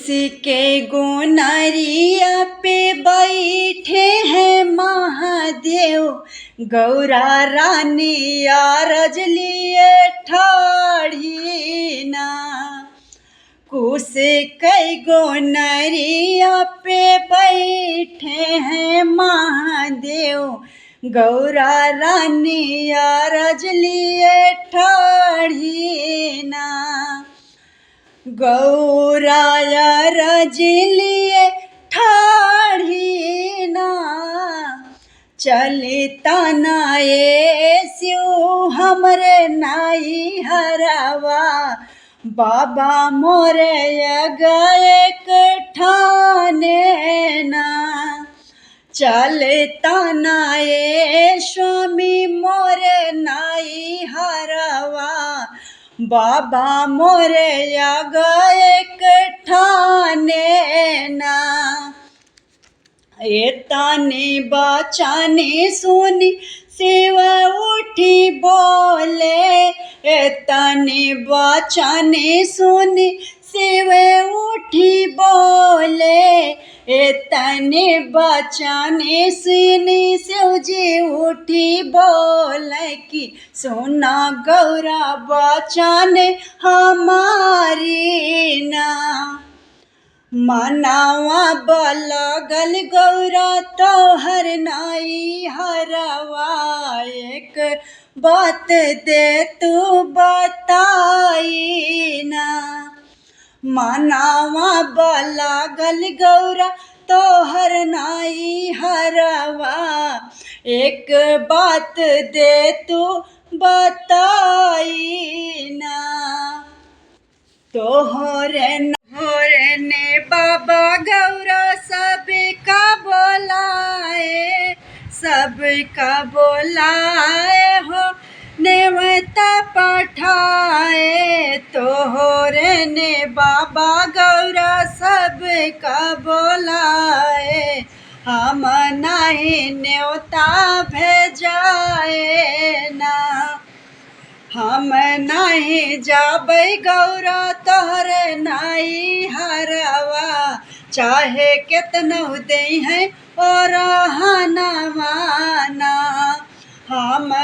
उसके गोनरिया पे बैठे हैं महादेव, गौरा रानी अरज लिए ठाढ़ी ना। कुश कई गोनरिया पे बैठे हैं महादेव, गौरा रानी अरज लिए ठाढ़ी ना। गौरा अरज लिए ठाढ़ी ना, चलता नाये शिव हमरे नाई हरवा, बाबा मोरे गए ठाने ना। चलता नाये स्वामी मोरे नाई हरवा, बाबा मोरे गए ठाने ना। एताने बचाने सुनी शिव उठी बोले, एताने बचाने सुनी शिव उठी बोले, एतने बचाने सुनी शिव जी उठी बोले कि सुना गौरा बचाने हमारी ना। मनावा बलगल गौरा तोहर नाई हरवा, एक बात दे तू बताई ना। मनावा बलगल गौरा तोहर नाई हरवा, एक बात दे तू बताई ना। तोहरे ने बाबा गौरा सबका बोलाए, सबका बोलाए हो नेवता पठाए। तोहरे ने बाबा गौरा सबका बोलाए, हम नहीं न्योता भेजाए ना। हम नहीं जाबै गौरा तोहरे नाई हरवा, चाहे कितना दे हैं और हनवाना। हम